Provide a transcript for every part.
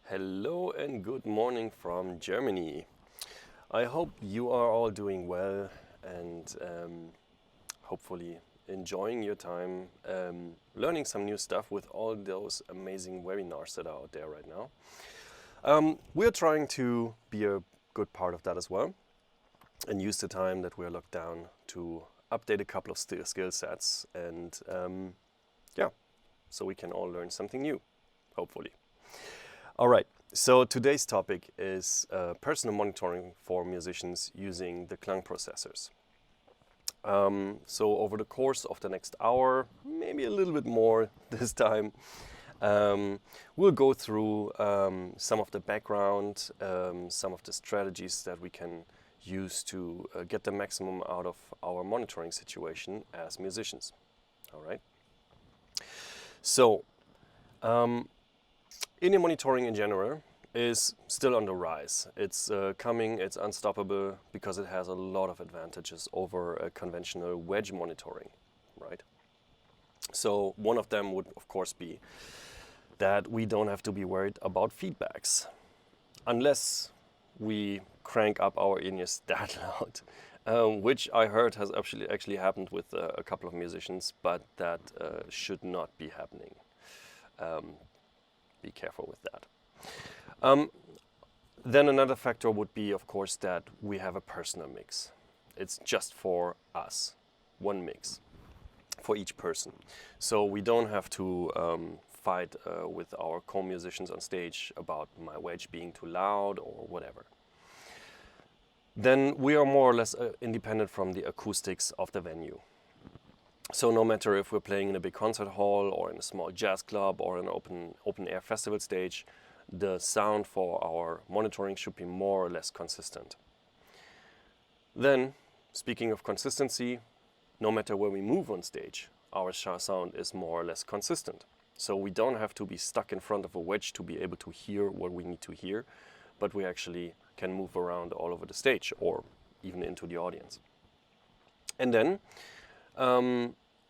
Hello and good morning from Germany. I hope you are all doing well and hopefully enjoying your time learning some new stuff with all those amazing webinars that are out there right now. We're trying to be a good part of that as well and use the time that we're locked down to update a couple of skill sets and so we can all learn something new, hopefully. All right, so today's topic is personal monitoring for musicians using the KLANG processors. So over the course of the next hour, maybe a little bit more this time, we'll go through some of the background, some of the strategies that we can use to get the maximum out of our monitoring situation as musicians. All right. So, in-ear monitoring in general is still on the rise. It's coming, it's unstoppable because it has a lot of advantages over conventional wedge monitoring, right? So one of them would of course be that we don't have to be worried about feedbacks unless we crank up our in-ears that loud, which I heard has actually happened with a couple of musicians, but that should not be happening. Be careful with that. Then another factor would be, of course, that we have a personal mix. It's just for us, one mix for each person. So we don't have to fight with our co-musicians on stage about my wedge being too loud or whatever. Then we are more or less independent from the acoustics of the venue. So no matter if we're playing in a big concert hall or in a small jazz club or an open air festival stage, the sound for our monitoring should be more or less consistent. Then, speaking of consistency, no matter where we move on stage, our sound is more or less consistent. So we don't have to be stuck in front of a wedge to be able to hear what we need to hear, but we actually can move around all over the stage or even into the audience. And then,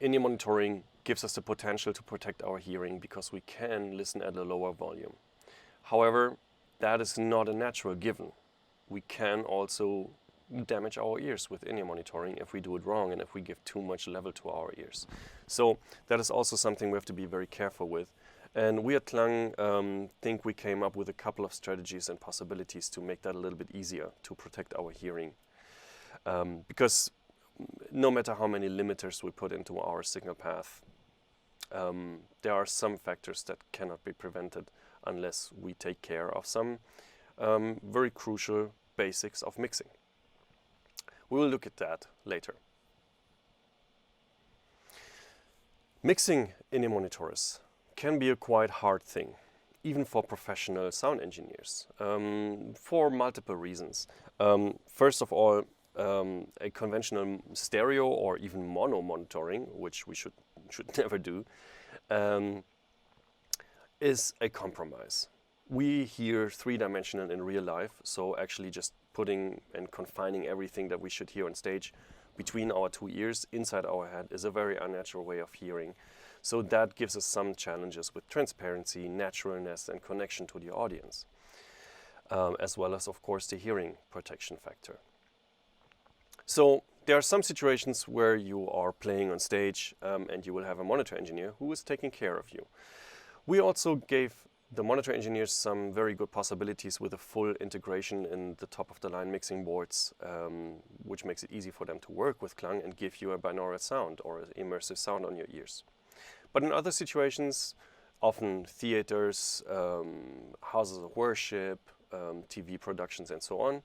in-ear monitoring gives us the potential to protect our hearing because we can listen at a lower volume. However, that is not a natural given. We can also damage our ears with in-ear monitoring if we do it wrong and if we give too much level to our ears. So that is also something we have to be very careful with. And we at KLANG think we came up with a couple of strategies and possibilities to make that a little bit easier to protect our hearing. Because no matter how many limiters we put into our signal path, there are some factors that cannot be prevented unless we take care of some very crucial basics of mixing. We will look at that later. Mixing in-ear monitors can be a quite hard thing, even for professional sound engineers, for multiple reasons. First of all, a conventional stereo or even mono monitoring, which we should never do, is a compromise. We hear three-dimensional in real life, so actually just putting and confining everything that we should hear on stage between our two ears inside our head is a very unnatural way of hearing. So that gives us some challenges with transparency, naturalness, and connection to the audience, as well as, of course, the hearing protection factor. So there are some situations where you are playing on stage and you will have a monitor engineer who is taking care of you. We also gave the monitor engineers some very good possibilities with a full integration in the top-of-the-line mixing boards, which makes it easy for them to work with KLANG and give you a binaural sound or an immersive sound on your ears. But in other situations, often theaters, houses of worship, TV productions and so on,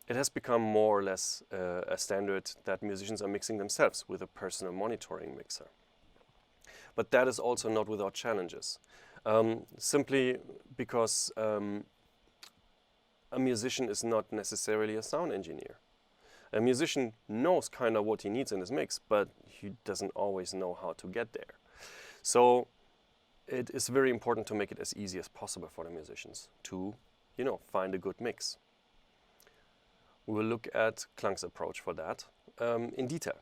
it has become more or less a standard that musicians are mixing themselves with a personal monitoring mixer. But that is also not without challenges, simply because a musician is not necessarily a sound engineer. A musician knows kind of what he needs in his mix, but he doesn't always know how to get there. So it is very important to make it as easy as possible for the musicians to, find a good mix. We will look at KLANG's approach for that in detail.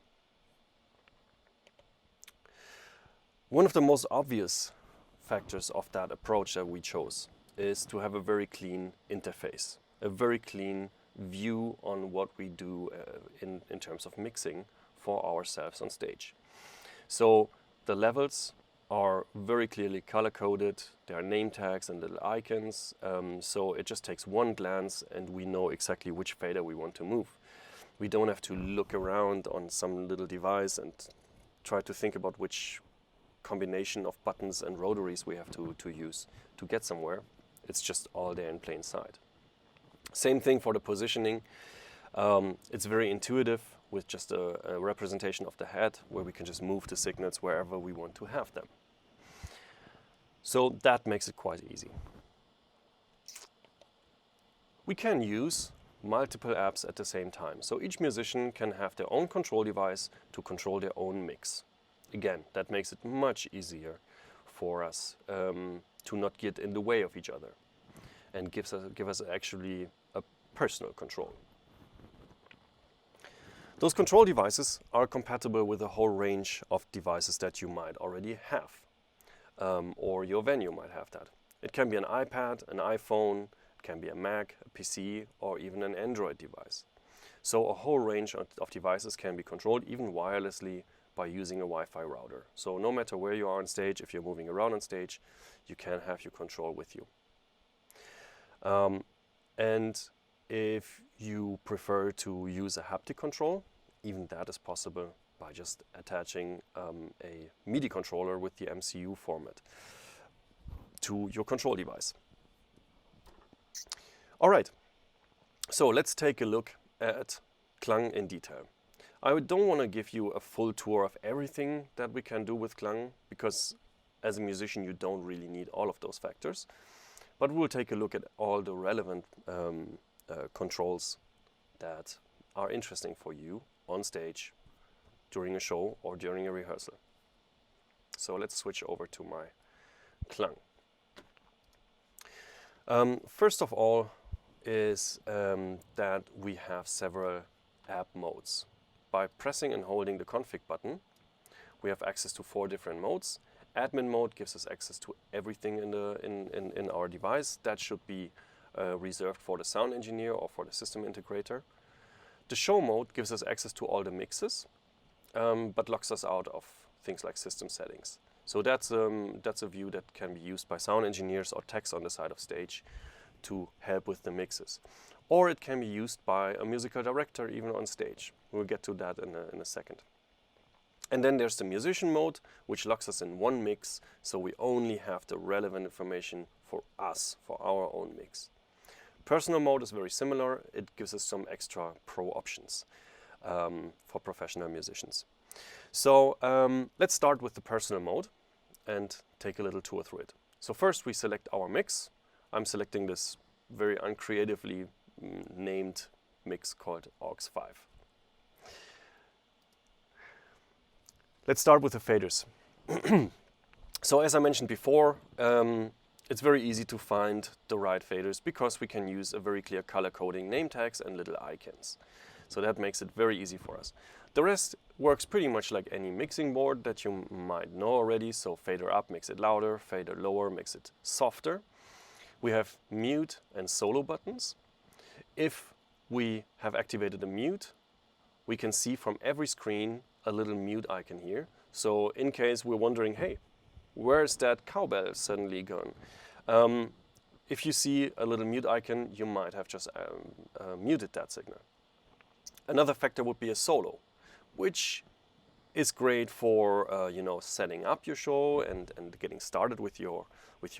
One of the most obvious factors of that approach that we chose is to have a very clean interface, a very clean view on what we do in terms of mixing for ourselves on stage. So the levels are very clearly color-coded. There are name tags and little icons, so it just takes one glance and we know exactly which fader we want to move. We don't have to look around on some little device and try to think about which combination of buttons and rotaries we have to use to get somewhere. It's just all there in plain sight. Same thing for the positioning. It's very intuitive with just a representation of the head where we can just move the signals wherever we want to have them. So that makes it quite easy. We can use multiple apps at the same time. So each musician can have their own control device to control their own mix. Again, that makes it much easier for us to not get in the way of each other and give us actually a personal control. Those control devices are compatible with a whole range of devices that you might already have, or your venue might have that. It can be an iPad, an iPhone, it can be a Mac, a PC, or even an Android device. So a whole range of devices can be controlled even wirelessly by using a Wi-Fi router. So no matter where you are on stage, if you're moving around on stage, you can have your control with you. And if you prefer to use a haptic control, even that is possible by just attaching a MIDI controller with the MCU format to your control device. All right, so let's take a look at KLANG in detail. I don't want to give you a full tour of everything that we can do with KLANG, because as a musician you don't really need all of those factors. But we'll take a look at all the relevant controls that are interesting for you on stage during a show or during a rehearsal. So let's switch over to my KLANG. First of all is that we have several app modes. By pressing and holding the config button, we have access to 4 different modes. Admin mode gives us access to everything in our device. That should be reserved for the sound engineer or for the system integrator. The show mode gives us access to all the mixes, but locks us out of things like system settings. So that's a view that can be used by sound engineers or techs on the side of stage to help with the mixes. Or it can be used by a musical director even on stage. We'll get to that in a second. And then there's the musician mode, which locks us in one mix, so we only have the relevant information for us, for our own mix. Personal mode is very similar. It gives us some extra pro options for professional musicians. So let's start with the personal mode and take a little tour through it. So first we select our mix. I'm selecting this very uncreatively named mix called aux5. Let's start with the faders. So as I mentioned before, it's very easy to find the right faders because we can use a very clear color coding, name tags and little icons. So that makes it very easy for us. The rest works pretty much like any mixing board that you might know already. So fader up makes it louder, fader lower makes it softer. We have mute and solo buttons. If we have activated a mute, we can see from every screen a little mute icon here. So in case we're wondering, hey, where's that cowbell suddenly gone? If you see a little mute icon, you might have just muted that signal. Another factor would be a solo, which is great for setting up your show and getting started with your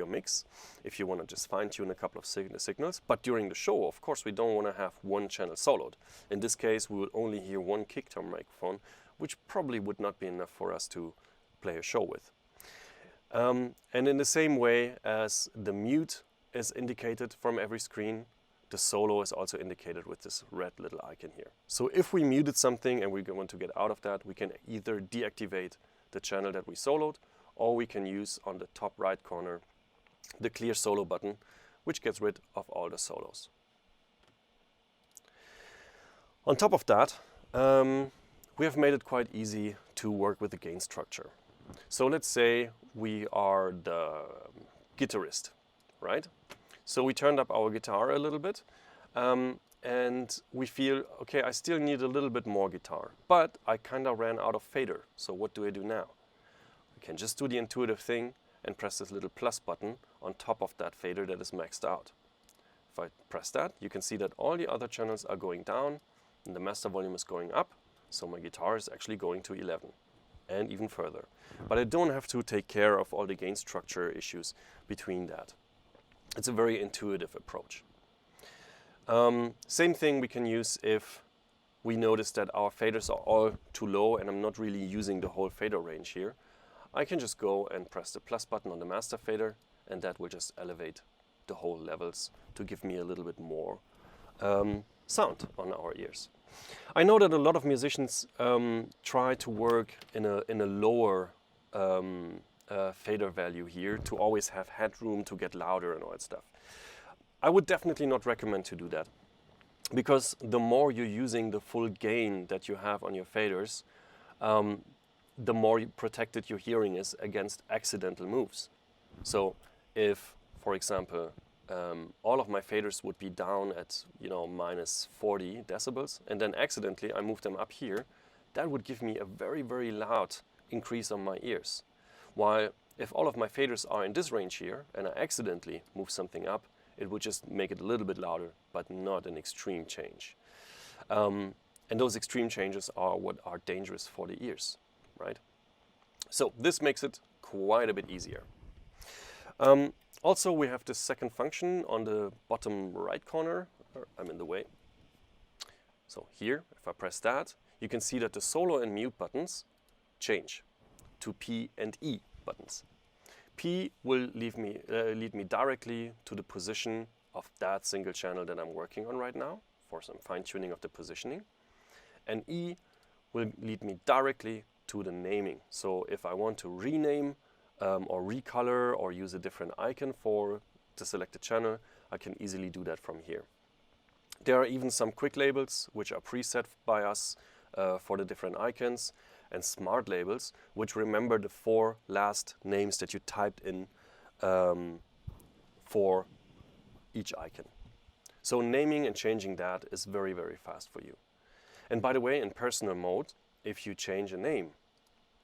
mix, if you want to just fine-tune a couple of signals. But during the show, of course, we don't want to have one channel soloed. In this case, we will only hear one kick drum microphone, which probably would not be enough for us to play a show with. And in the same way as the mute is indicated from every screen, the solo is also indicated with this red little icon here. So if we muted something and we want to get out of that, we can either deactivate the channel that we soloed, or we can use on the top right corner the clear solo button, which gets rid of all the solos. On top of that, we have made it quite easy to work with the gain structure. So let's say we are the guitarist, right? So we turned up our guitar a little bit, and we feel, okay, I still need a little bit more guitar, but I kind of ran out of fader. So what do I do now? I can just do the intuitive thing and press this little plus button on top of that fader that is maxed out. If I press that, you can see that all the other channels are going down and the master volume is going up. So my guitar is actually going to 11 and even further. But I don't have to take care of all the gain structure issues between that. It's a very intuitive approach. Same thing we can use if we notice that our faders are all too low and I'm not really using the whole fader range here. I can just go and press the plus button on the master fader, and that will just elevate the whole levels to give me a little bit more sound on our ears. I know that a lot of musicians try to work in a lower fader value here to always have headroom to get louder and all that stuff. I would definitely not recommend to do that, because the more you're using the full gain that you have on your faders, the more protected your hearing is against accidental moves. So if, for example, all of my faders would be down at minus 40 decibels, and then accidentally I move them up here, that would give me a very, very loud increase on my ears. While if all of my faders are in this range here and I accidentally move something up, it would just make it a little bit louder, but not an extreme change. And those extreme changes are what are dangerous for the ears, right? So this makes it quite a bit easier. Also, we have this second function on the bottom right corner. I'm in the way. So here, if I press that, you can see that the solo and mute buttons change to P and E buttons. P will lead me directly to the position of that single channel that I'm working on right now for some fine-tuning of the positioning. And E will lead me directly to the naming. So if I want to rename or recolor or use a different icon for the selected channel, I can easily do that from here. There are even some quick labels which are preset by us for the different icons, and smart labels which remember the 4 last names that you typed in for each icon. So naming and changing that is very, very fast for you. And by the way, in personal mode, if you change a name,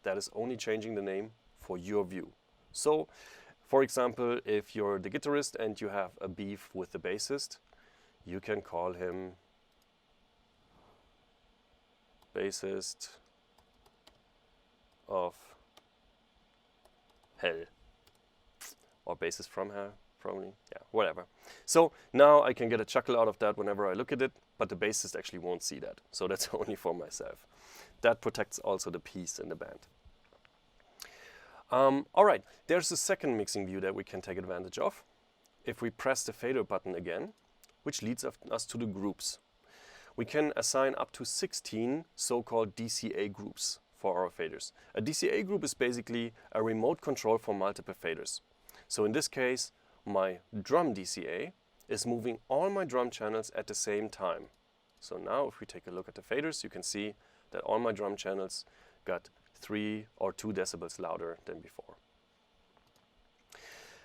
that is only changing the name for your view. So, for example, if you're the guitarist and you have a beef with the bassist, you can call him bassist of hell, or bassist from hell, probably, yeah, whatever. So now I can get a chuckle out of that whenever I look at it, but the bassist actually won't see that, so that's only for myself. That protects also the peace in the band. All right, there's a second mixing view that we can take advantage of. If we press the fader button again, which leads us to the groups. We can assign up to 16 so-called DCA groups for our faders. A DCA group is basically a remote control for multiple faders. So in this case, my drum DCA is moving all my drum channels at the same time. So now if we take a look at the faders, you can see that all my drum channels got 3 or 2 decibels louder than before.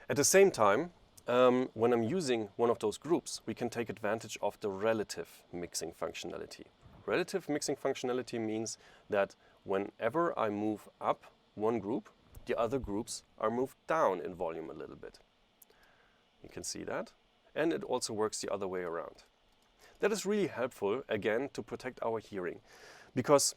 At the same time, when I'm using one of those groups, we can take advantage of the relative mixing functionality. Relative mixing functionality means that whenever I move up one group, the other groups are moved down in volume a little bit. You can see that. And it also works the other way around. That is really helpful, again, to protect our hearing. Because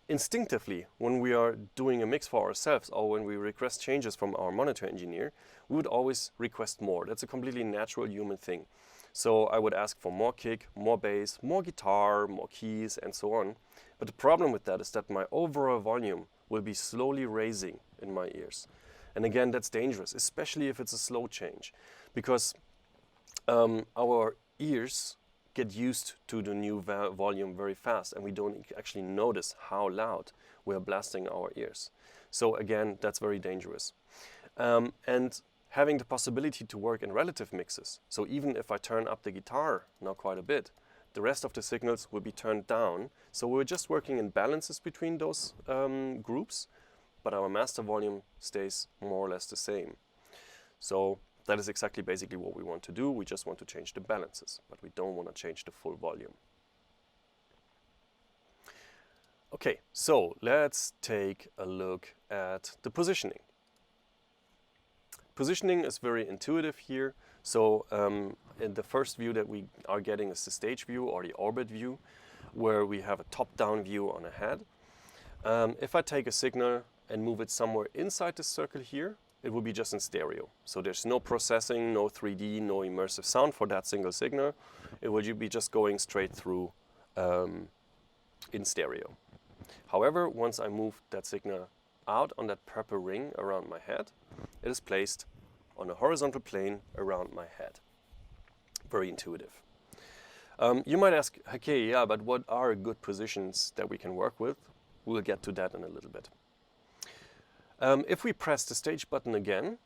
instinctively, when we are doing a mix for ourselves or when we request changes from our monitor engineer, we would always request more. That's a completely natural human thing. So I would ask for more kick, more bass, more guitar, more keys, and so on. But the problem with that is that my overall volume will be slowly raising in my ears. And again, that's dangerous, especially if it's a slow change, because our ears get used to the new volume very fast, and we don't actually notice how loud we're blasting our ears. So again, that's very dangerous. And having the possibility to work in relative mixes, so even if I turn up the guitar now quite a bit, the rest of the signals will be turned down. So we're just working in balances between those groups, but our master volume stays more or less the same. So That is exactly basically what we want to do. We just want to change the balances, but we don't want to change the full volume. Okay, so let's take a look at the positioning. Positioning is very intuitive here. So in the first view that we are getting is the stage view or the orbit view, where we have a top-down view on a head. If I take a signal and move it somewhere inside this circle here, it will be just in stereo. So there's no processing, no 3D, no immersive sound for that single signal. It will be just going straight through in stereo. However, once I move that signal out on that purple ring around my head, it is placed on a horizontal plane around my head. Very intuitive. You might ask, okay, yeah, but what are good positions that we can work with? We'll get to that in a little bit. If we press the stage button again,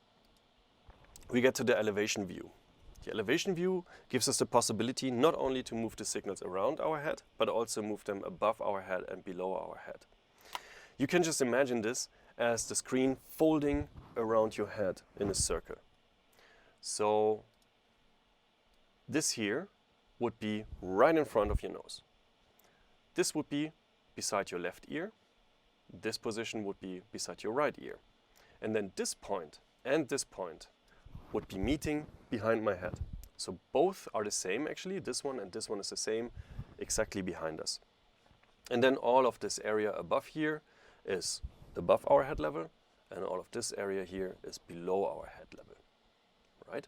we get to the elevation view. The elevation view gives us the possibility not only to move the signals around our head, but also move them above our head and below our head. You can just imagine this as the screen folding around your head in a circle. So this here would be right in front of your nose. This would be beside your left ear. This position would be beside your right ear. And then this point and this point would be meeting behind my head. So both are the same actually. This one and this one is the same, exactly behind us. And then all of this area above here is above our head level, and all of this area here is below our head level, right?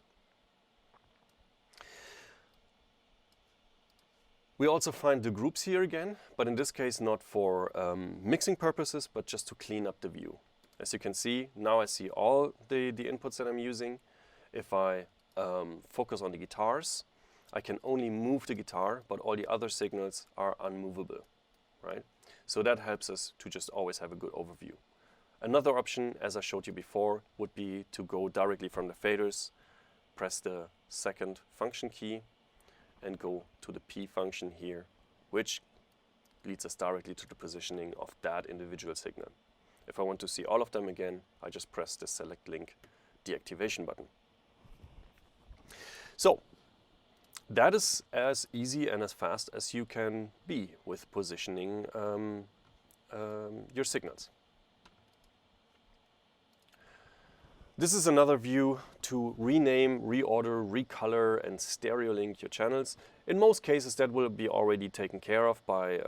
We also find the groups here again, but in this case not for mixing purposes, but just to clean up the view. As you can see, now I see all the inputs that I'm using. If I focus on the guitars, I can only move the guitar, but all the other signals are unmovable, right? So that helps us to just always have a good overview. Another option, as I showed you before, would be to go directly from the faders, press the second function key, and go to the P function here, which leads us directly to the positioning of that individual signal. If I want to see all of them again, I just press the select link deactivation button. So that is as easy and as fast as you can be with positioning your signals. This is another view to rename, reorder, recolor, and stereo link your channels. In most cases, that will be already taken care of by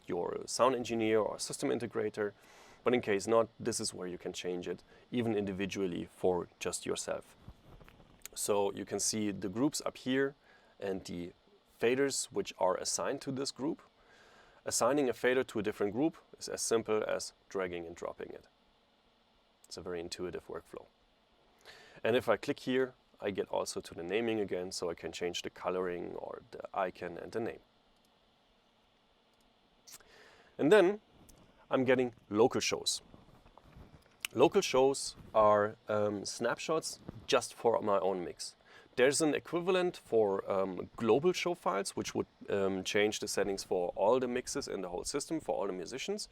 your sound engineer or system integrator. But in case not, this is where you can change it, even individually for just yourself. So you can see the groups up here and the faders which are assigned to this group. Assigning a fader to a different group is as simple as dragging and dropping it. It's a very intuitive workflow. And if I click here, I get also to the naming again, so I can change the coloring or the icon and the name. And then I'm getting local shows. Local shows are snapshots just for my own mix. There's an equivalent for global show files, which would change the settings for all the mixes in the whole system, for all the musicians.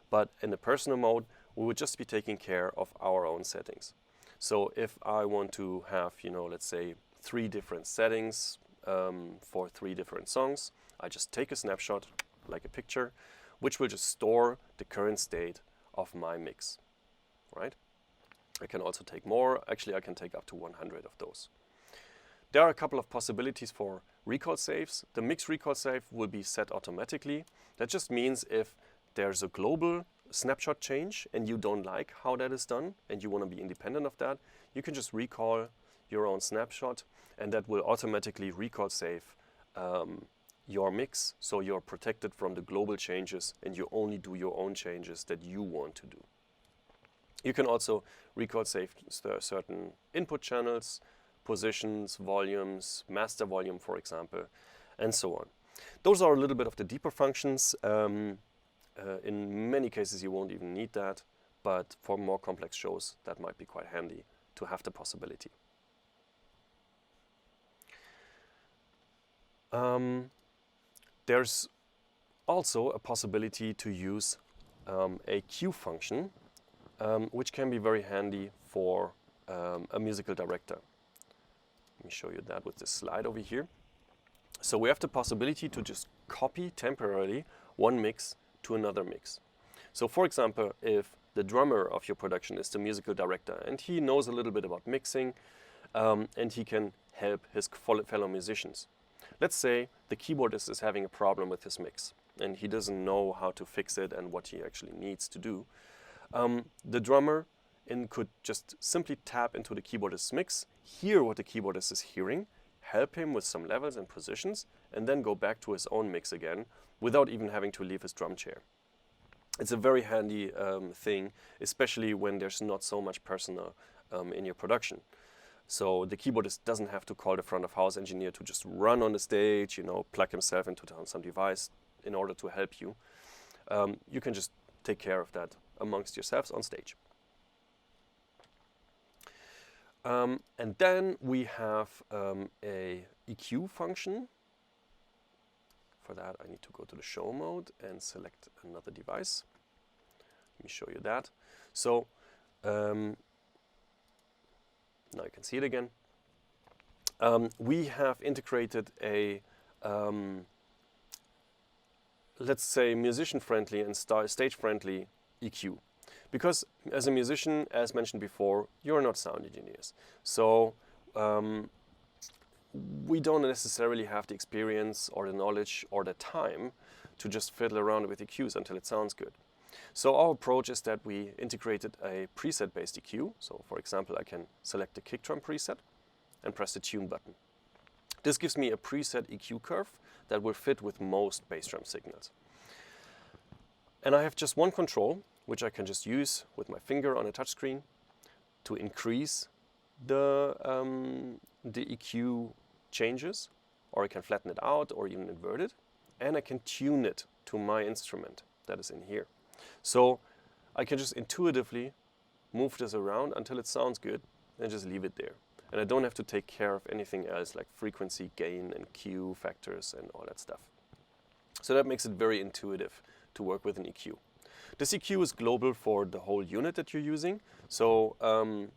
But in the personal mode, we would just be taking care of our own settings. So if I want to have, let's say 3 different settings for 3 different songs, I just take a snapshot, like a picture, which will just store the current state of my mix, right? I can also take more. Actually, I can take up to 100 of those. There are a couple of possibilities for recall saves. The mix recall save will be set automatically. That just means if there's a global snapshot change and you don't like how that is done and you want to be independent of that, you can just recall your own snapshot and that will automatically recall save your mix, so you're protected from the global changes and you only do your own changes that you want to do. You can also recall save certain input channels, positions, volumes, master volume, for example, and so on. Those are a little bit of the deeper functions. In many cases, you won't even need that, but for more complex shows, that might be quite handy to have the possibility. There's also a possibility to use a cue function, which can be very handy for a musical director. Let me show you that with this slide over here. So we have the possibility to just copy temporarily one mix to another mix. So for example, if the drummer of your production is the musical director and he knows a little bit about mixing and he can help his fellow musicians. Let's say the keyboardist is having a problem with his mix and he doesn't know how to fix it and what he actually needs to do. The drummer could just simply tap into the keyboardist's mix, hear what the keyboardist is hearing, help him with some levels and positions, and then go back to his own mix again without even having to leave his drum chair. It's a very handy thing, especially when there's not so much personnel in your production. So the keyboardist doesn't have to call the front of house engineer to just run on the stage, you know, plug himself into some device in order to help you. You can just take care of that amongst yourselves on stage. And then we have a EQ function. For that, I need to go to the show mode and select another device. Let me show you that. So now you can see it again. We have integrated a, let's say, musician-friendly and stage-friendly EQ. Because as a musician, as mentioned before, you're not sound engineers. So we don't necessarily have the experience or the knowledge or the time to just fiddle around with EQs until it sounds good. So our approach is that we integrated a preset-based EQ. So for example, I can select the kick drum preset and press the tune button. This gives me a preset EQ curve that will fit with most bass drum signals. And I have just one control, which I can just use with my finger on a touchscreen to increase the EQ changes, or I can flatten it out or even invert it, and I can tune it to my instrument that is in here. So I can just intuitively move this around until it sounds good and just leave it there. And I don't have to take care of anything else like frequency, gain, and Q factors and all that stuff. So that makes it very intuitive to work with an EQ. This EQ is global for the whole unit that you're using, so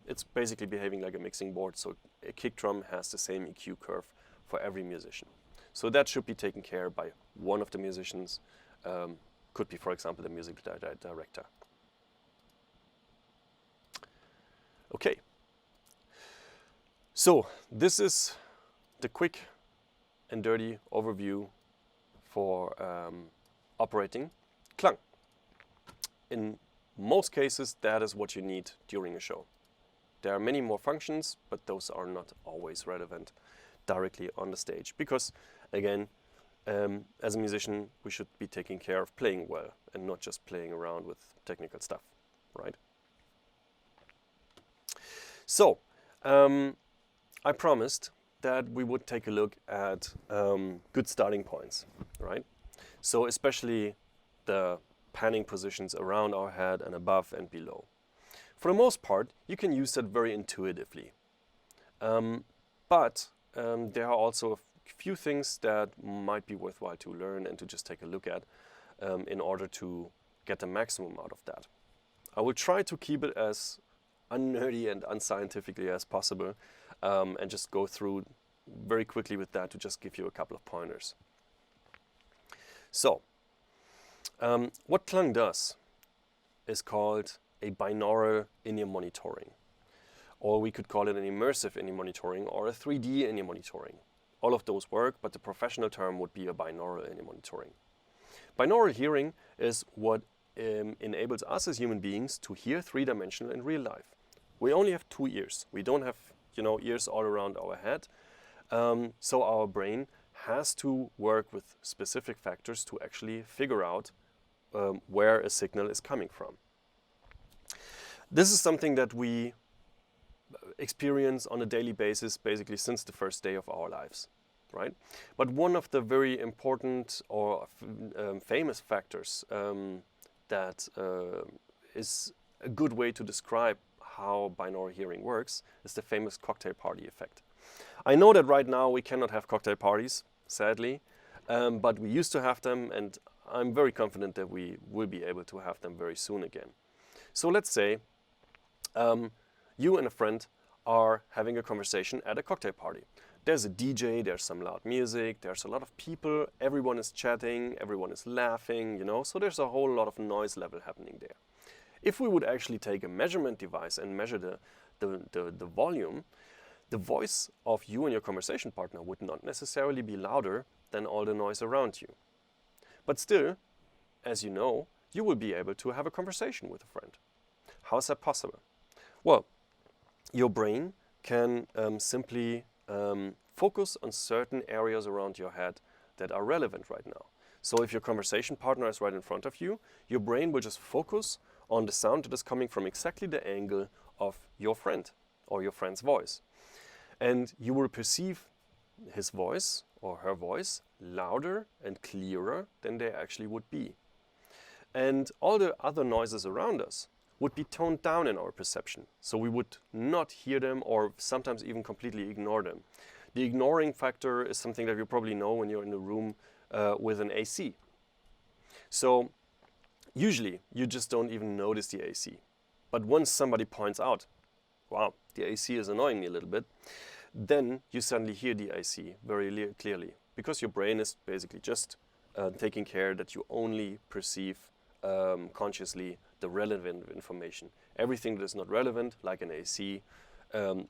it's basically behaving like a mixing board, so a kick drum has the same EQ curve for every musician. So that should be taken care by one of the musicians, could be, for example, the music director. Okay, so this is the quick and dirty overview for operating Klang. In most cases, that is what you need during a show. There are many more functions, but those are not always relevant directly on the stage because, again, as a musician, we should be taking care of playing well and not just playing around with technical stuff, right? So, I promised that we would take a look at good starting points, right? So especially the panning positions around our head and above and below. For the most part, you can use that very intuitively. But there are also a few things that might be worthwhile to learn and to just take a look at in order to get the maximum out of that. I will try to keep it as unnerdy and unscientifically as possible and just go through very quickly with that to just give you a couple of pointers. So, what Klang does is called a binaural in-ear monitoring, or we could call it an immersive in-ear monitoring or a 3D in-ear monitoring. All of those work, but the professional term would be a binaural in-ear monitoring. Binaural hearing is what enables us as human beings to hear three-dimensional in real life. We only have two ears. We don't have, ears all around our head. So our brain has to work with specific factors to actually figure out where a signal is coming from. This is something that we experience on a daily basis, basically since the first day of our lives, right? But one of the very important or famous factors that is a good way to describe how binaural hearing works is the famous cocktail party effect. I know that right now we cannot have cocktail parties, sadly, but we used to have them, and I'm very confident that we will be able to have them very soon again. So let's say you and a friend are having a conversation at a cocktail party. there's a DJ, there's some loud music, there's a lot of people, everyone is chatting, everyone is laughing, you know, so there's a whole lot of noise level happening there. If we would actually take a measurement device and measure the volume, the voice of you and your conversation partner would not necessarily be louder than all the noise around you. But still, as you know, you will be able to have a conversation with a friend. How is that possible? Well, your brain can simply focus on certain areas around your head that are relevant right now. So if your conversation partner is right in front of you, your brain will just focus on the sound that is coming from exactly the angle of your friend or your friend's voice. And you will perceive his voice or her voice louder and clearer than they actually would be. And all the other noises around us would be toned down in our perception. So we would not hear them or sometimes even completely ignore them. The ignoring factor is something that you probably know when you're in a room with an AC. So usually you just don't even notice the AC. But once somebody points out, wow, the AC is annoying me a little bit, then you suddenly hear the AC very clearly, because your brain is basically just taking care that you only perceive consciously the relevant information. Everything that is not relevant, like an AC,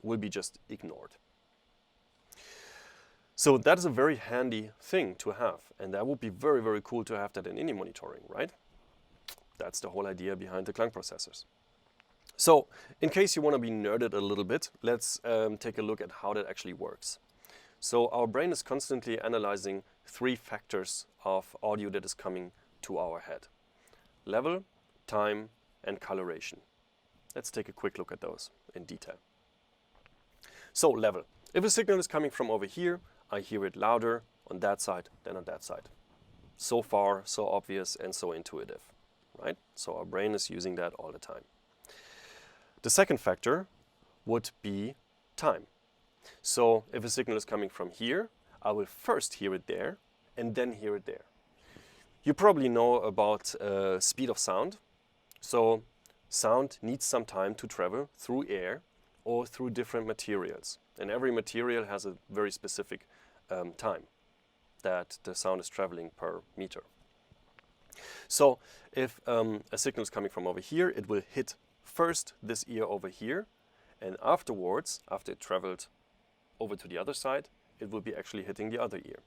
will be just ignored. So that is a very handy thing to have, and that would be very, very cool to have that in any monitoring, right? That's the whole idea behind the Klang processors. So, in case you want to be nerded a little bit, let's take a look at how that actually works. So our brain is constantly analyzing 3 factors of audio that is coming to our head: level, time, and coloration. Let's take a quick look at those in detail. So level. If a signal is coming from over here, I hear it louder on that side than on that side. So far, so obvious and so intuitive, right? So our brain is using that all the time. The second factor would be time. So if a signal is coming from here, I will first hear it there and then hear it there. You probably know about speed of sound. So sound needs some time to travel through air or through different materials. And every material has a very specific time that the sound is traveling per meter. So if a signal is coming from over here, it will hit first this ear over here, and afterwards, after it traveled over to the other side, it will be actually hitting the other ear.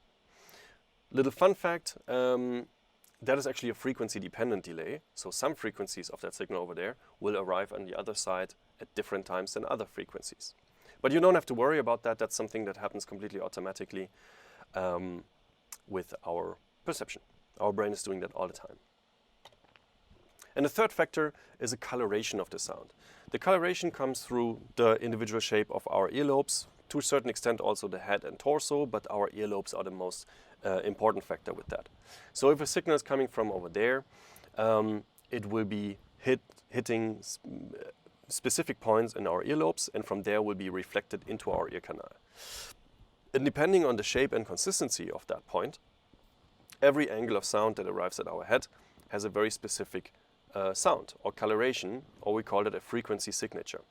Little fun fact, that is actually a frequency dependent delay. So some frequencies of that signal over there will arrive on the other side at different times than other frequencies. But you don't have to worry about that. That's something that happens completely automatically with our perception. Our brain is doing that all the time. And the third factor is a coloration of the sound. The coloration comes through the individual shape of our earlobes, to a certain extent also the head and torso, but our earlobes are the most important factor with that. So if a signal is coming from over there, it will be hitting specific points in our earlobes, and from there will be reflected into our ear canal. And depending on the shape and consistency of that point, every angle of sound that arrives at our head has a very specific sound or coloration, or we call it a frequency signature.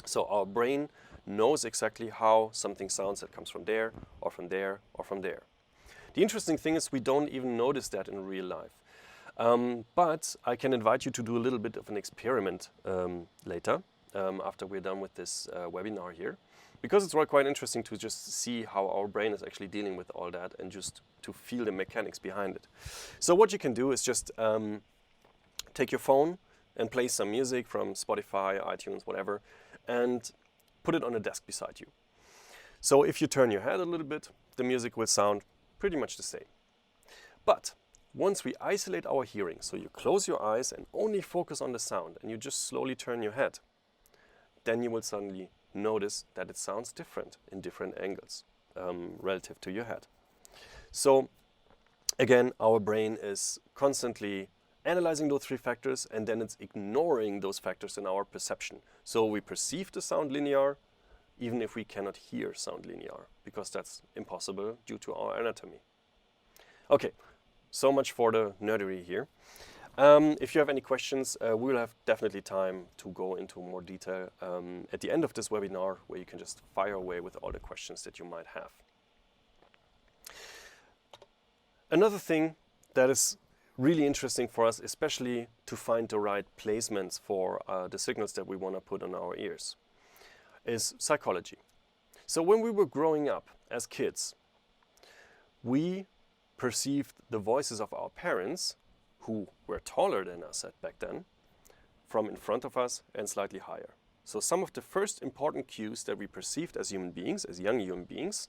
So our brain knows exactly how something sounds that comes from there, or from there, or from there. The interesting thing is we don't even notice that in real life. But I can invite you to do a little bit of an experiment later, after we're done with this webinar here, because it's quite interesting to just see how our brain is actually dealing with all that and just to feel the mechanics behind it. So what you can do is just take your phone and play some music from Spotify, iTunes, whatever, and put it on a desk beside you. So if you turn your head a little bit, the music will sound pretty much the same. But once we isolate our hearing, so you close your eyes and only focus on the sound, and you just slowly turn your head, then you will suddenly notice that it sounds different in different angles relative to your head. So again, our brain is constantly analyzing those 3 factors, and then it's ignoring those factors in our perception. So we perceive the sound linear, even if we cannot hear sound linear, because that's impossible due to our anatomy. Okay, so much for the nerdery here. If you have any questions, we'll have definitely time to go into more detail at the end of this webinar, where you can just fire away with all the questions that you might have. Another thing that is really interesting for us, especially to find the right placements for the signals that we want to put on our ears, is psychology. So when we were growing up as kids, we perceived the voices of our parents, who were taller than us back then, from in front of us and slightly higher. So some of the first important cues that we perceived as human beings, as young human beings,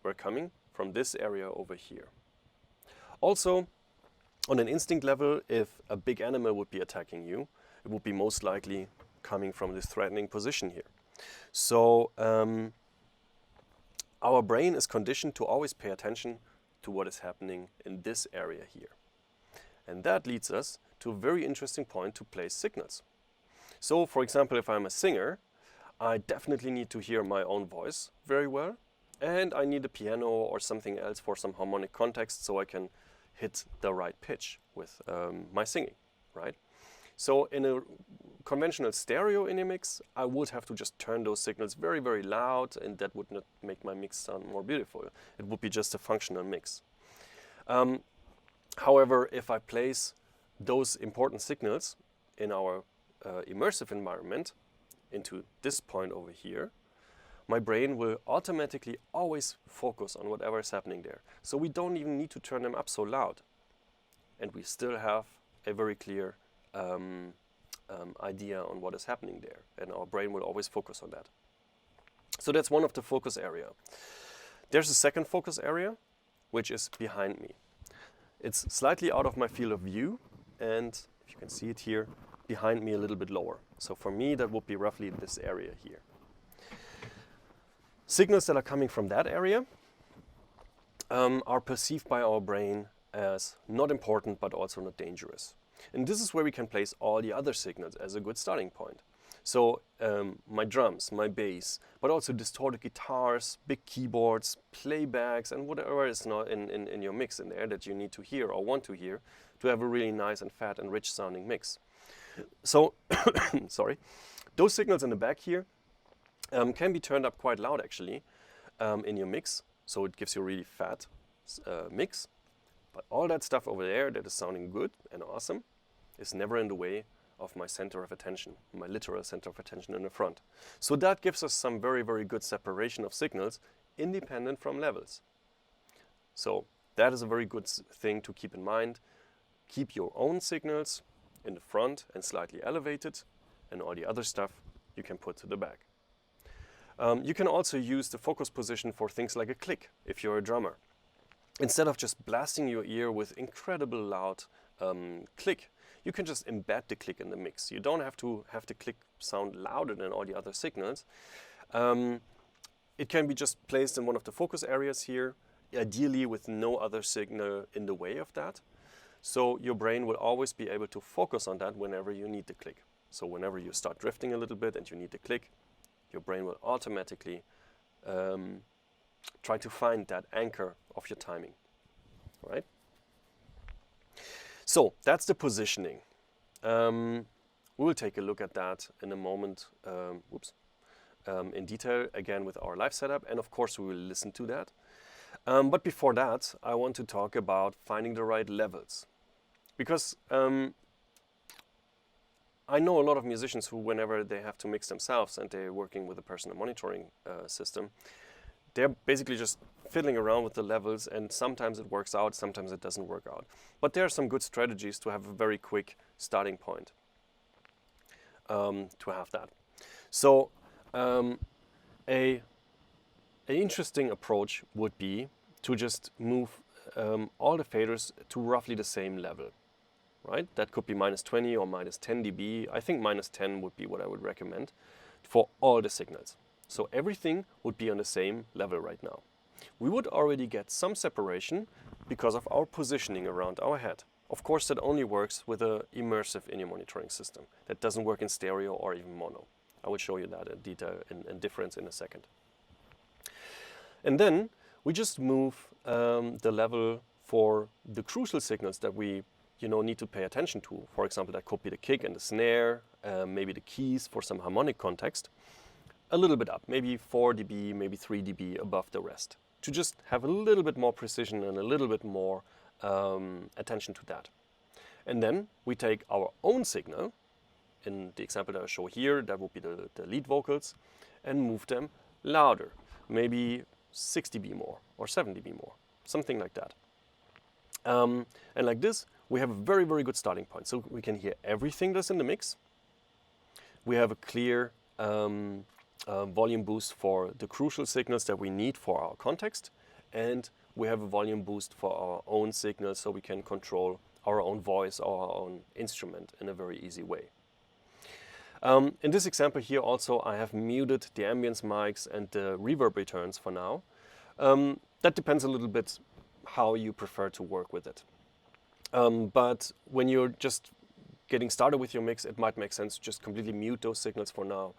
were coming from this area over here. Also, on an instinct level, if a big animal would be attacking you, it would be most likely coming from this threatening position here. So our brain is conditioned to always pay attention to what is happening in this area here. And that leads us to a very interesting point to place signals. So, for example, if I'm a singer, I definitely need to hear my own voice very well, and I need a piano or something else for some harmonic context so I can hit the right pitch with my singing, right? So in a conventional stereo in a mix, I would have to just turn those signals very, very loud, and that would not make my mix sound more beautiful. It would be just a functional mix. However, if I place those important signals in our immersive environment into this point over here, my brain will automatically always focus on whatever is happening there. So we don't even need to turn them up so loud. And we still have a very clear idea on what is happening there. And our brain will always focus on that. So that's one of the focus area. There's a second focus area, which is behind me. It's slightly out of my field of view, and if you can see it here, behind me a little bit lower. So for me, that would be roughly this area here. Signals that are coming from that area are perceived by our brain as not important, but also not dangerous. And this is where we can place all the other signals as a good starting point. So my drums, my bass, but also distorted guitars, big keyboards, playbacks, and whatever is not in your mix in there that you need to hear or want to hear to have a really nice and fat and rich sounding mix. So, sorry, those signals in the back here can be turned up quite loud actually in your mix, so it gives you a really fat mix. But all that stuff over there that is sounding good and awesome is never in the way of my center of attention, my literal center of attention in the front. So that gives us some very, very good separation of signals independent from levels. So that is a very good thing to keep in mind. Keep your own signals in the front and slightly elevated, and all the other stuff you can put to the back. You can also use the focus position for things like a click if you're a drummer. Instead of just blasting your ear with incredible loud click, you can just embed the click in the mix. You don't have to have the click sound louder than all the other signals. It can be just placed in one of the focus areas here, ideally with no other signal in the way of that. So your brain will always be able to focus on that whenever you need the click. So whenever you start drifting a little bit and you need the click, your brain will automatically try to find that anchor of your timing, right? So that's the positioning. We will take a look at that in a moment, in detail, again with our live setup, and of course we will listen to that. But before that, I want to talk about finding the right levels. Because I know a lot of musicians who, whenever they have to mix themselves and they're working with a personal monitoring system, they're basically just fiddling around with the levels, and sometimes it works out, sometimes it doesn't work out. But there are some good strategies to have a very quick starting point to have that. So an interesting approach would be to just move all the faders to roughly the same level, right? That could be -20 or -10 dB. I think -10 would be what I would recommend for all the signals. So everything would be on the same level right now. We would already get some separation because of our positioning around our head. Of course, that only works with an immersive in-ear monitoring system. That doesn't work in stereo or even mono. I will show you that in detail and difference in a second. And then we just move the level for the crucial signals that we need to pay attention to. For example, that could be the kick and the snare, maybe the keys for some harmonic context, a little bit up, maybe 4 dB, maybe 3 dB above the rest, to just have a little bit more precision and a little bit more attention to that. And then we take our own signal, in the example that I show here, that would be the lead vocals, and move them louder, maybe 6 dB more or 7 dB more, something like that. And like this, we have a very, very good starting point. So we can hear everything that's in the mix. We have a clear volume boost for the crucial signals that we need for our context. And we have a volume boost for our own signals, so we can control our own voice or our own instrument in a very easy way. In this example here also, I have muted the ambience mics and the reverb returns for now. That depends a little bit how you prefer to work with it. But when you're just getting started with your mix, it might make sense to just completely mute those signals for now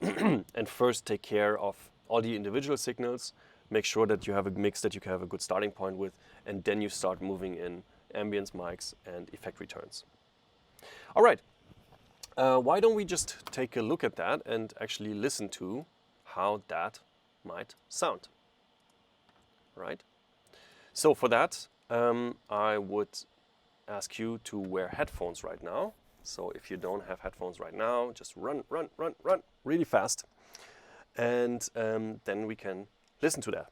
and first take care of all the individual signals, make sure that you have a mix that you can have a good starting point with, and then you start moving in ambience mics and effect returns. All right, why don't we just take a look at that and actually listen to how that might sound, right? So for that, I would ask you to wear headphones right now. So if you don't have headphones right now, just run really fast. And then we can listen to that.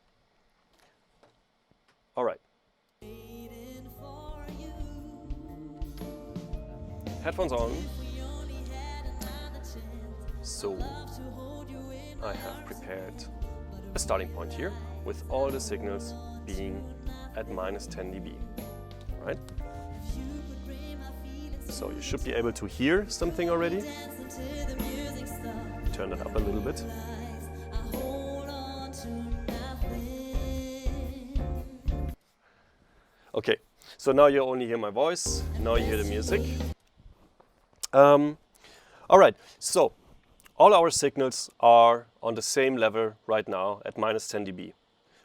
All right. Headphones on. So I have prepared a starting point here with all the signals being at -10 dB, right? So you should be able to hear something already. Turn it up a little bit. Okay, so now you only hear my voice, now you hear the music. All right, so all our signals are on the same level right now at -10 dB.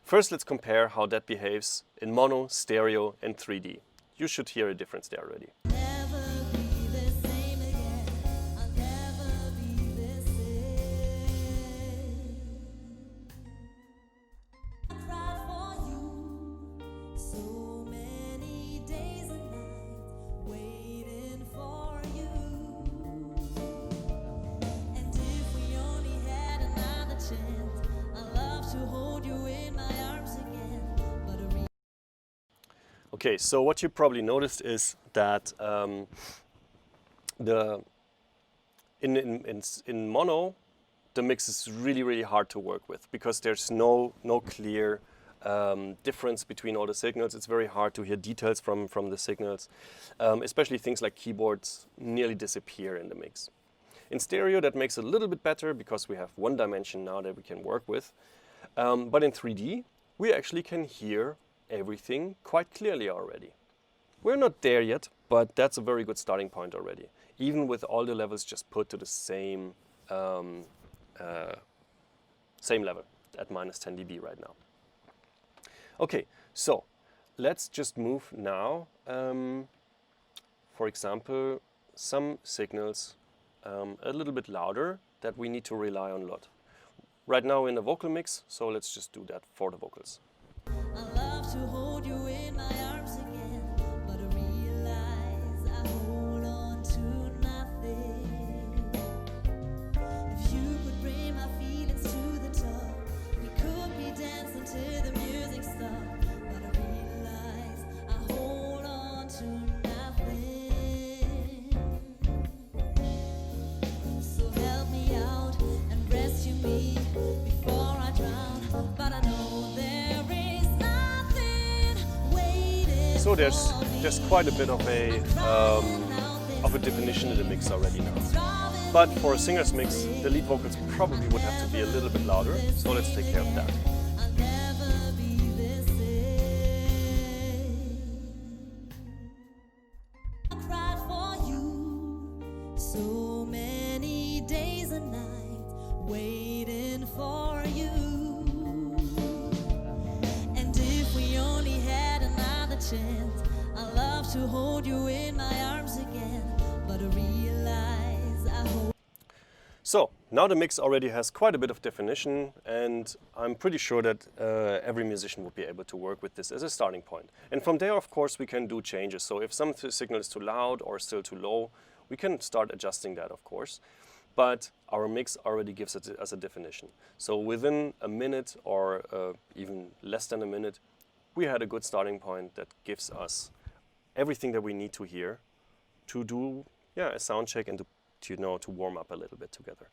First, let's compare how that behaves in mono, stereo, and 3D. You should hear a difference there already. Okay, so what you probably noticed is that in mono, the mix is really hard to work with because there's no clear difference between all the signals. It's very hard to hear details from the signals, especially things like keyboards nearly disappear in the mix. In stereo, that makes it a little bit better because we have one dimension now that we can work with. But in 3D, we actually can hear everything quite clearly already. We're not there yet, but that's a very good starting point already, even with all the levels just put to the same level at -10 dB right now. Okay, so let's just move now, for example, some signals a little bit louder that we need to rely on a lot. Right now in a vocal mix, so let's just do that for the vocals. To hold you in my arms again, but I realize I hold on to nothing. If you could bring my feelings to the top, we could be dancing till the music stops, but I realize I hold on to nothing. So help me out and rescue me before I drown, but I know there is. So there's quite a bit of a definition in the mix already now. But for a singer's mix, the lead vocals probably would have to be a little bit louder, so let's take care of that. So many days and nights waiting for you. And if we only had another chance, I'd love love to hold you in my arms again, but I realize I hope. So now the mix already has quite a bit of definition, and I'm pretty sure that every musician would be able to work with this as a starting point. And from there, of course, we can do changes. So if some signal is too loud or still too low, we can start adjusting that, of course. But our mix already gives it as a definition. So within a minute or even less than a minute, we had a good starting point that gives us everything that we need to hear to do a sound check and to warm up a little bit together.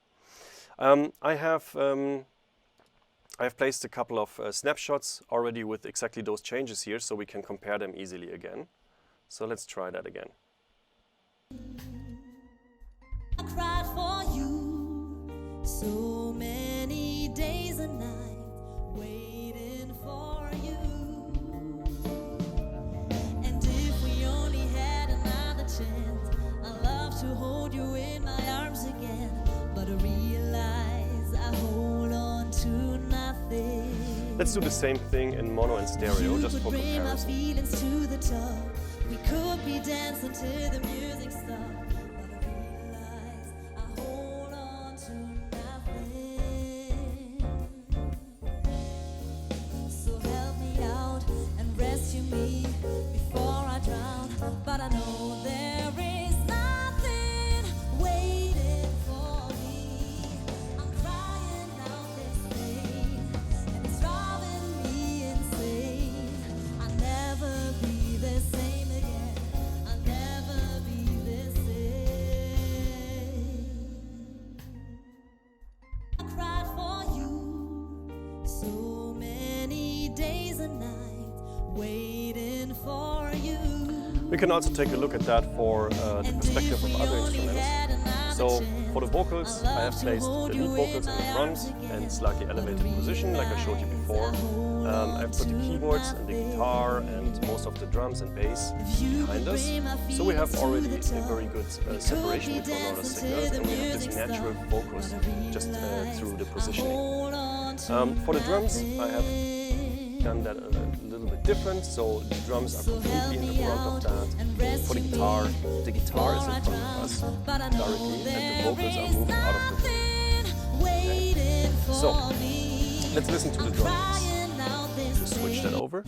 I have placed a couple of snapshots already with exactly those changes here, so we can compare them easily again. So let's try that again. I cried for you so many days and nights, waiting for you. And if we only had another chance, I'd love to hold you in my arms again, but I realize I hold on to nothing. Let's do the same thing in mono and stereo, just for bring my comparison. feelings to the top. We could be dancing till the music stops. But I know there is nothing waiting for me. I'm crying out this pain, and it's driving me insane. I'll never be the same again. I'll never be the same. I cried for you so many days and nights, waiting for you. We can also take a look at that for the perspective of other instruments. So for the vocals, I have placed the lead vocals in the front and slightly elevated position, like I showed you before. I've put the keyboards and the guitar and most of the drums and bass behind us. So we have already a very good separation between all the signals, and we have this natural focus just through the positioning. For the drums, I have done that a little bit different, so the drums are completely in the front of that. For the guitar is in front of us directly, and the vocals are moved out of the way. Okay. So let's listen to the drums. Just switch that over.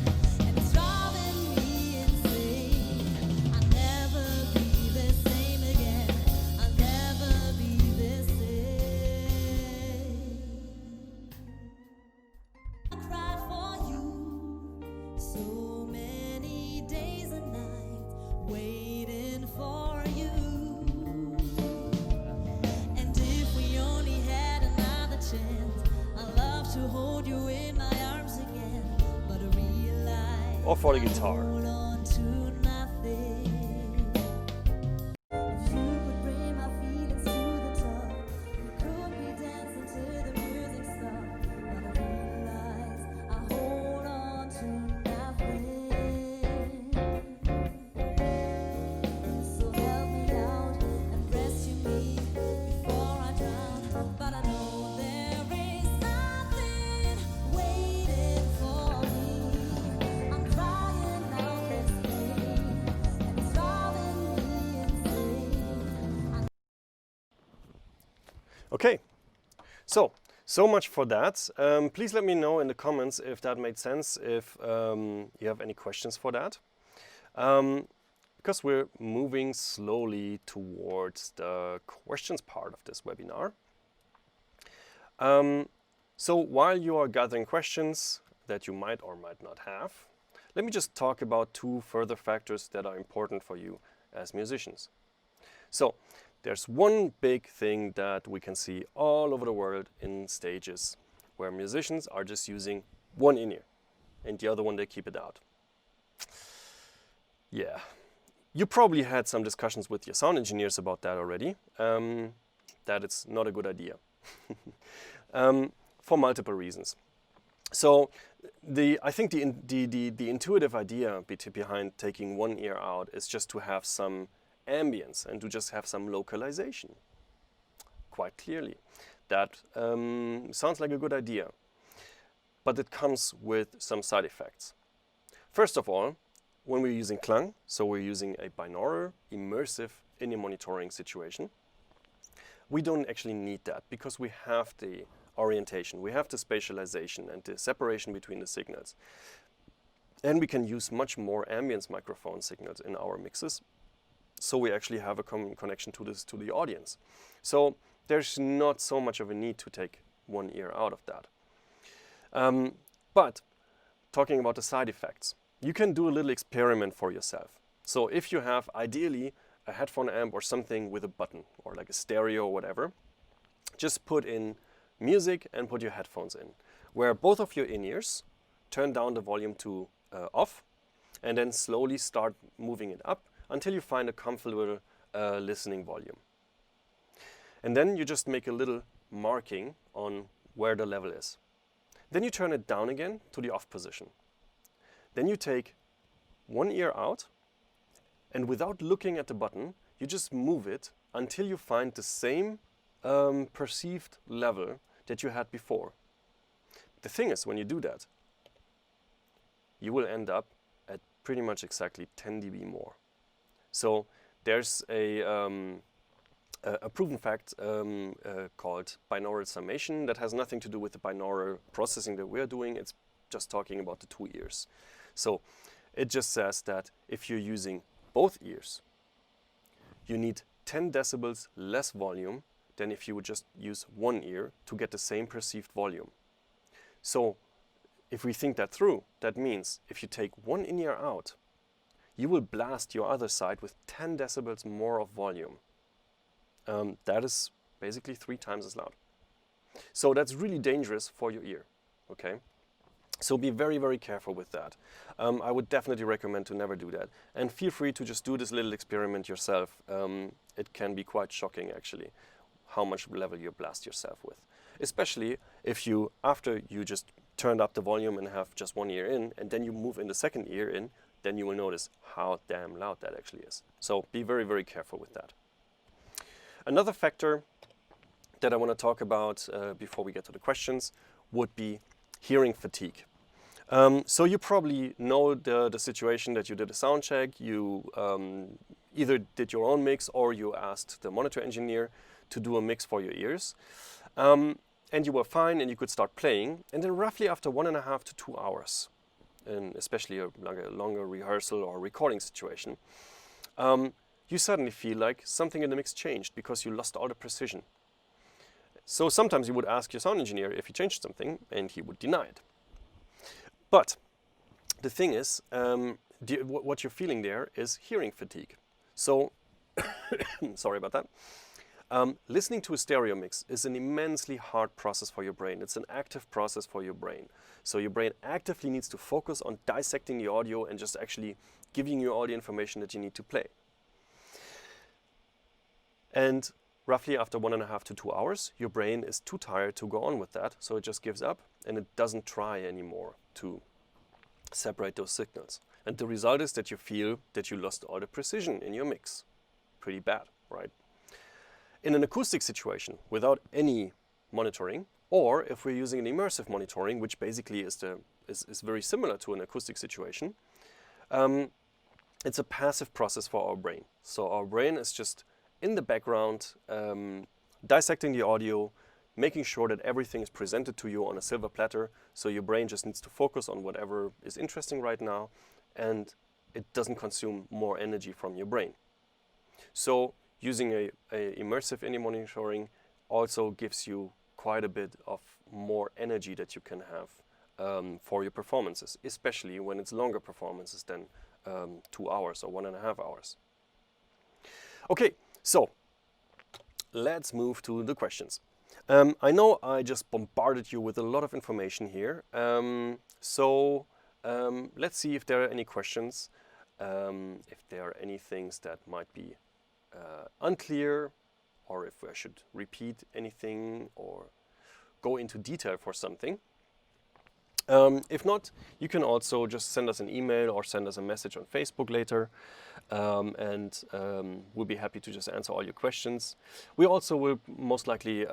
Or for the guitar. Okay, so much for that. Please let me know in the comments if that made sense, if you have any questions for that. Because we're moving slowly towards the questions part of this webinar. So while you are gathering questions that you might or might not have, let me just talk about two further factors that are important for you as musicians. So there's one big thing that we can see all over the world in stages where musicians are just using one in-ear and the other one they keep it out. Yeah, you probably had some discussions with your sound engineers about that already, that it's not a good idea for multiple reasons. So I think the intuitive idea behind taking one ear out is just to have some ambience and to just have some localization. Quite clearly, that sounds like a good idea, but it comes with some side effects. First of all, when we're using KLANG, so we're using a binaural, immersive in-ear monitoring situation, we don't actually need that because we have the orientation, we have the spatialization and the separation between the signals. And we can use much more ambience microphone signals in our mixes, so we actually have a connection to the audience. So there's not so much of a need to take one ear out of that. But talking about the side effects, you can do a little experiment for yourself. So if you have ideally a headphone amp or something with a button or like a stereo or whatever, just put in music and put your headphones in, where both of your in-ears turn down the volume to off, and then slowly start moving it up until you find a comfortable listening volume. And then you just make a little marking on where the level is. Then you turn it down again to the off position. Then you take one ear out, and without looking at the button, you just move it until you find the same perceived level that you had before. The thing is, when you do that, you will end up at pretty much exactly 10 dB more. So there's a proven fact called binaural summation that has nothing to do with the binaural processing that we're doing. It's just talking about the two ears. So it just says that if you're using both ears, you need 10 decibels less volume than if you would just use one ear to get the same perceived volume. So if we think that through, that means if you take one in-ear out, you will blast your other side with 10 decibels more of volume. That is basically 3 times as loud. So that's really dangerous for your ear, okay? So be very, very careful with that. I would definitely recommend to never do that. And feel free to just do this little experiment yourself. It can be quite shocking, actually, how much level you blast yourself with. Especially if you, after you just turned up the volume and have just one ear in, and then you move in the second ear in, then you will notice how damn loud that actually is. So be very, very careful with that. Another factor that I want to talk about before we get to the questions would be hearing fatigue. So you probably know the situation that you did a sound check, you either did your own mix or you asked the monitor engineer to do a mix for your ears. And you were fine and you could start playing, and then roughly after 1.5 to 2 hours, and especially a longer rehearsal or recording situation, you suddenly feel like something in the mix changed because you lost all the precision. So sometimes you would ask your sound engineer if he changed something, and he would deny it. But the thing is, what you're feeling there is hearing fatigue. So, sorry about that. Listening to a stereo mix is an immensely hard process for your brain. It's an active process for your brain. So your brain actively needs to focus on dissecting the audio and just actually giving you all the information that you need to play. And roughly after 1.5 to 2 hours, your brain is too tired to go on with that, so it just gives up and it doesn't try anymore to separate those signals. And the result is that you feel that you lost all the precision in your mix. Pretty bad, right? In an acoustic situation, without any monitoring, or if we're using an immersive monitoring, which basically is very similar to an acoustic situation, it's a passive process for our brain. So our brain is just in the background, dissecting the audio, making sure that everything is presented to you on a silver platter, so your brain just needs to focus on whatever is interesting right now, and it doesn't consume more energy from your brain. So using a immersive in-ear monitoring also gives you quite a bit of more energy that you can have for your performances, especially when it's longer performances than 2 hours or 1.5 hours. Okay, so let's move to the questions. I know I just bombarded you with a lot of information here, so let's see if there are any questions, if there are any things that might be unclear, or if I should repeat anything or go into detail for something. If not, you can also just send us an email or send us a message on Facebook later, and we'll be happy to just answer all your questions. We also will most likely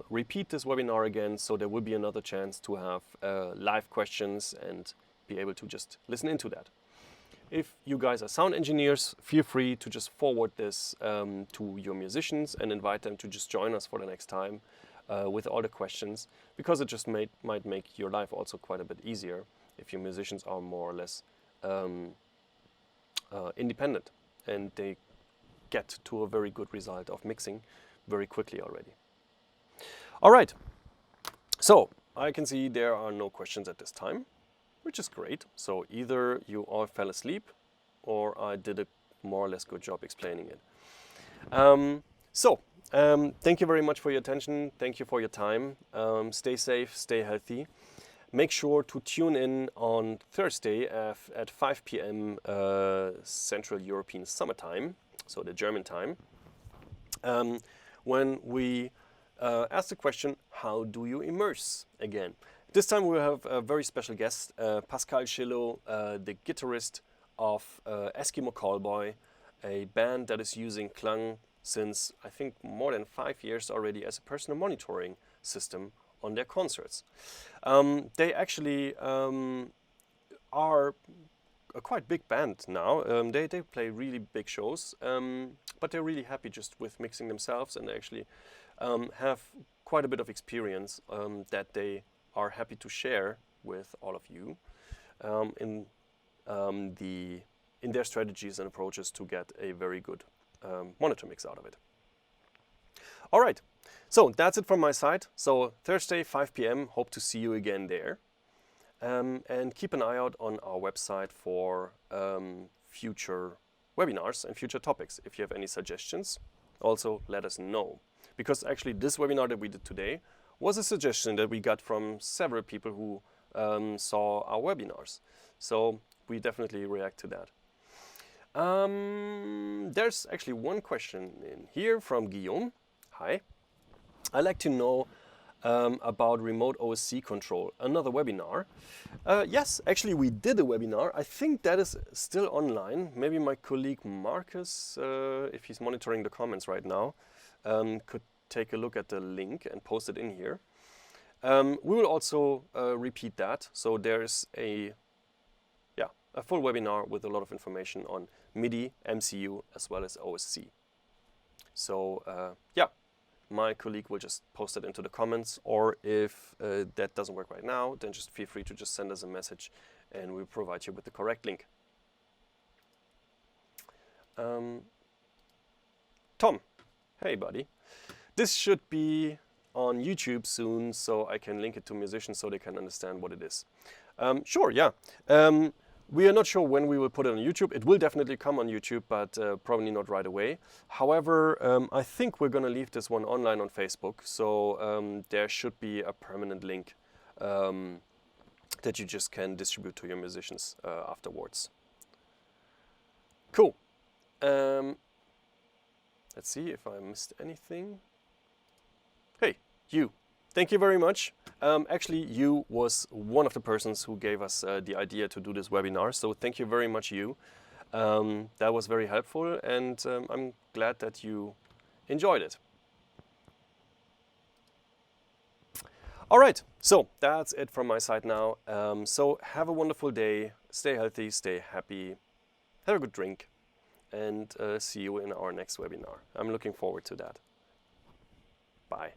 repeat this webinar again, so there will be another chance to have live questions and be able to just listen into that. If you guys are sound engineers, feel free to just forward this to your musicians and invite them to just join us for the next time with all the questions, because it just might make your life also quite a bit easier if your musicians are more or less independent and they get to a very good result of mixing very quickly already. All right, so I can see there are no questions at this time, which is great. So either you all fell asleep or I did a more or less good job explaining it. Thank you very much for your attention. Thank you for your time. Stay safe, stay healthy. Make sure to tune in on Thursday at 5 p.m. Central European Summertime, so the German time, when we ask the question, how do you immerse again? This time we have a very special guest, Pascal Schillo, the guitarist of Eskimo Callboy, a band that is using Klang since I think more than 5 years already as a personal monitoring system on their concerts. They actually are a quite big band now. They play really big shows, but they're really happy just with mixing themselves, and they actually have quite a bit of experience that they are happy to share with all of you in their strategies and approaches to get a very good monitor mix out of it. All right, so that's it from my side. So Thursday, 5 p.m. Hope to see you again there. And keep an eye out on our website for future webinars and future topics. If you have any suggestions, also let us know. Because actually this webinar that we did today was a suggestion that we got from several people who saw our webinars. So we definitely react to that. There's actually one question in here from Guillaume. Hi. I'd like to know about remote OSC control, another webinar. Yes, actually we did a webinar. I think that is still online. Maybe my colleague Marcus, if he's monitoring the comments right now, could take a look at the link and post it in here. We will also repeat that. So there's a full webinar with a lot of information on MIDI, MCU, as well as OSC. So my colleague will just post it into the comments, or if that doesn't work right now, then just feel free to just send us a message and we'll provide you with the correct link. Tom, hey buddy. This should be on YouTube soon, so I can link it to musicians so they can understand what it is. Sure, yeah. We are not sure when we will put it on YouTube. It will definitely come on YouTube, but probably not right away. However, I think we're going to leave this one online on Facebook, so there should be a permanent link that you just can distribute to your musicians afterwards. Cool. Let's see if I missed anything. Hey, you. Thank you very much. Actually, you was one of the persons who gave us the idea to do this webinar. So thank you very much, you. That was very helpful, and I'm glad that you enjoyed it. All right, so that's it from my side now. So have a wonderful day. Stay healthy, stay happy, have a good drink, and see you in our next webinar. I'm looking forward to that. Bye.